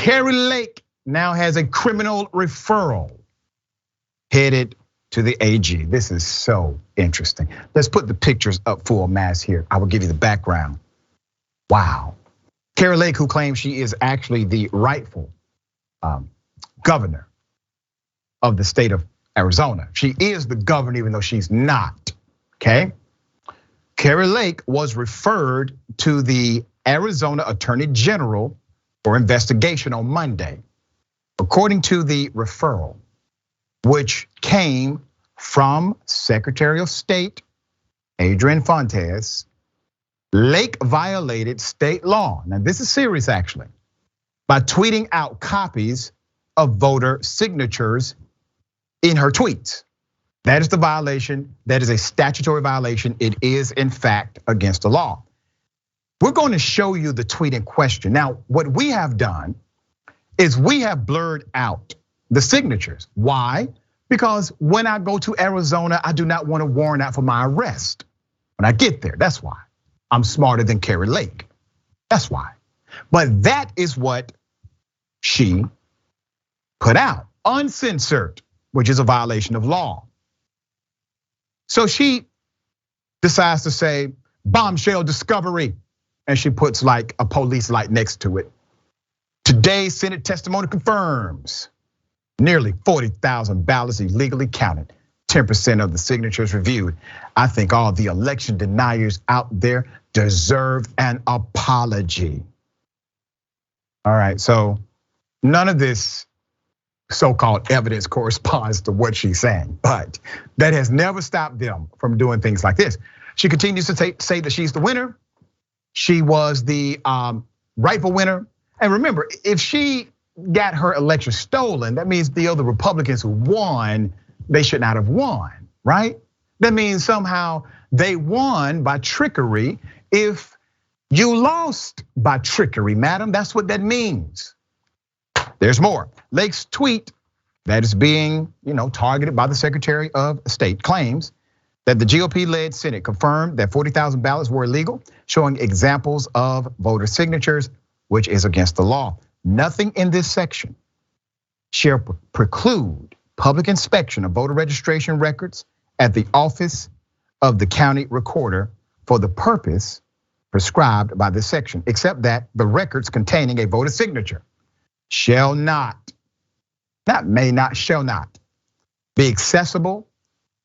Kari Lake now has a criminal referral headed to the AG. This is so interesting. Let's put the pictures up full mass here. I will give you the background. Wow. Kari Lake, who claims she is actually the rightful governor of the state of Arizona. She is the governor even though she's not, okay? Kari Lake was referred to the Arizona Attorney General for investigation on Monday. According to the referral, which came from Secretary of State Adrian Fontes, Lake violated state law. Now this is serious actually, by tweeting out copies of voter signatures in her tweets. That is the violation. That is a statutory violation. It is in fact against the law. We're going to show you the tweet in question. Now, what we have done is we have blurred out the signatures. Why? Because when I go to Arizona, I do not want a warrant out for my arrest. When I get there, that's why. I'm smarter than Kari Lake. That's why. But that is what she put out, uncensored, which is a violation of law. So she decides to say, bombshell discovery, and she puts like a police light next to it. Today's Senate testimony confirms nearly 40,000 ballots illegally counted, 10% of the signatures reviewed. I think all the election deniers out there deserve an apology. All right, so none of this so-called evidence corresponds to what she's saying, but that has never stopped them from doing things like this. She continues to say that she's the winner. She was the rightful winner. And remember, if she got her election stolen, that means the other Republicans who won, they should not have won, right? That means somehow they won by trickery. If you lost by trickery, madam, that's what that means. There's more. Lake's tweet that is being, targeted by the Secretary of State claims that the GOP-led Senate confirmed that 40,000 ballots were illegal, showing examples of voter signatures, which is against the law. Nothing in this section shall preclude public inspection of voter registration records at the office of the county recorder for the purpose prescribed by this section, except that the records containing a voter signature shall not be accessible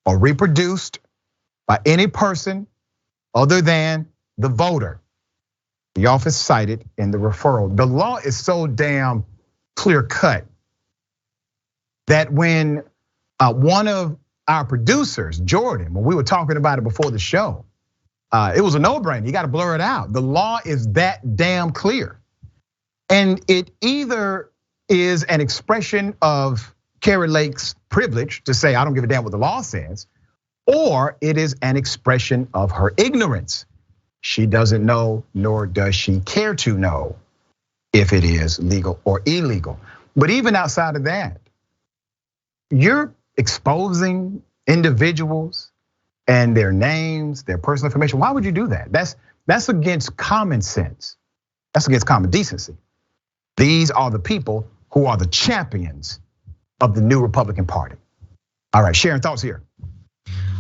or reproduced by any person other than the voter. The office cited in the referral. The law is so damn clear cut that when one of our producers, Jordan, when we were talking about it before the show, it was a no-brainer. You got to blur it out. The law is that damn clear. And it either is an expression of Kari Lake's privilege to say, I don't give a damn what the law says, or it is an expression of her ignorance. She doesn't know, nor does she care to know if it is legal or illegal. But even outside of that, you're exposing individuals and their names, their personal information. Why would you do that? That's against common sense. That's against common decency. These are the people who are the champions of the new Republican Party. All right, Sharon, thoughts here.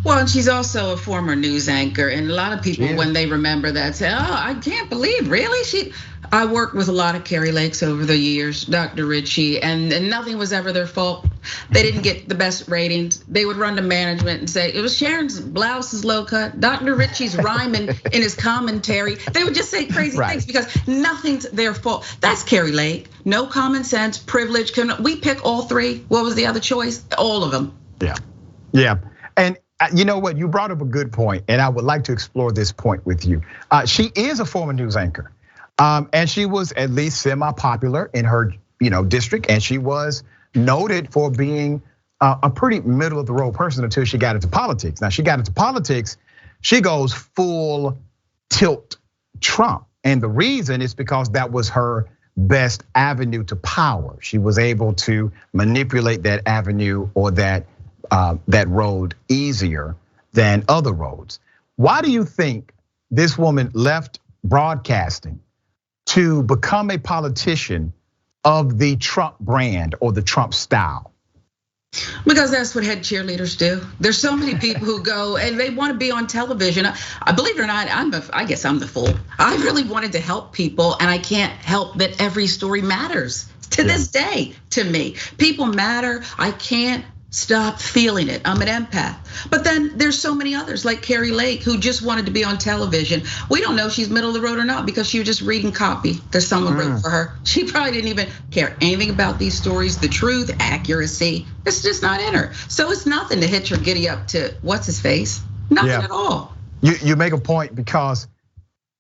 Well, and she's also a former news anchor, and a lot of people, when they remember that, say, "Oh, I can't believe, really?" I worked with a lot of Kari Lakes over the years, Dr. Ritchie, and nothing was ever their fault. They didn't get the best ratings. They would run to management and say, "It was Sharon's blouse is low cut, Dr. Ritchie's rhyming in his commentary." They would just say crazy things because nothing's their fault. That's Kari Lake. No common sense, privilege. Can we pick all three? What was the other choice? All of them. Yeah. And you know what? You brought up a good point, and I would like to explore this point with you. She is a former news anchor, and she was at least semi-popular in her, district, and she was noted for being a pretty middle-of-the-road person until she got into politics. Now, she got into politics, she goes full tilt Trump, and the reason is because that was her best avenue to power. She was able to manipulate that avenue or that road easier than other roads. Why do you think this woman left broadcasting to become a politician of the Trump brand or the Trump style? Because that's what head cheerleaders do. There's so many people who go and they want to be on television. I believe it or not, I guess I'm the fool. I really wanted to help people, and I can't help that every story matters to this day to me. People matter. I can't stop feeling it. I'm an empath. But then there's so many others like Kari Lake who just wanted to be on television. We don't know if she's middle of the road or not because she was just reading copy that someone wrote for her. She probably didn't even care anything about these stories, the truth, accuracy. It's just not in her. So it's nothing to hit your giddy up to what's his face. Nothing at all. You make a point because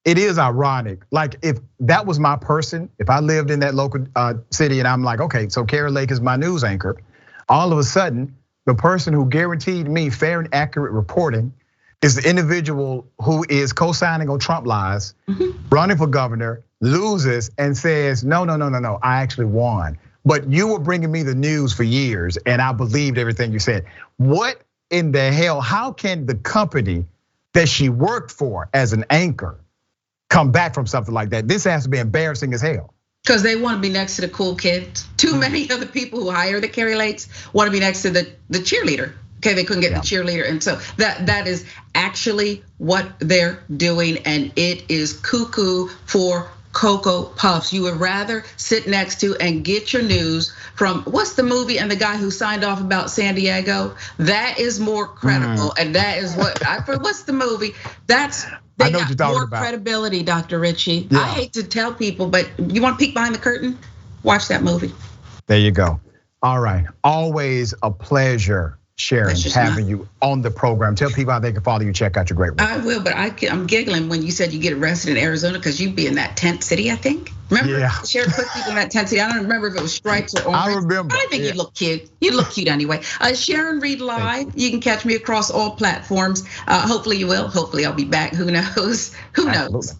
it is ironic. Like if that was my person, if I lived in that local city and I'm like, okay, so Kari Lake is my news anchor. All of a sudden, the person who guaranteed me fair and accurate reporting is the individual who is co-signing on Trump lies, running for governor, loses and says, no, I actually won. But you were bringing me the news for years and I believed everything you said. What in the hell, how can the company that she worked for as an anchor come back from something like that? This has to be embarrassing as hell. Because they want to be next to the cool kids. Too many of the people who hire the Kari Lakes want to be next to the cheerleader. Okay, they couldn't get the cheerleader, and so that is actually what they're doing, and it is cuckoo for Cocoa Puffs. You would rather sit next to and get your news from what's the movie and the guy who signed off about San Diego? That is more credible, and that is what's the movie? They got more credibility, Dr. Richey. I hate to tell people, but you want to peek behind the curtain? Watch that movie. There you go. All right, always a pleasure, Sharon, having you on the program. Tell people how they can follow you, check out your great work. I will, but I'm giggling when you said you get arrested in Arizona because you'd be in that tent city, I think. Remember, Sharon put people in that tent city. I don't remember if it was stripes or orange. I remember. I think you'd look cute. You'd look cute anyway. Sharon Reed Live. You can catch me across all platforms. Hopefully you will. Hopefully I'll be back. Who knows? Who knows?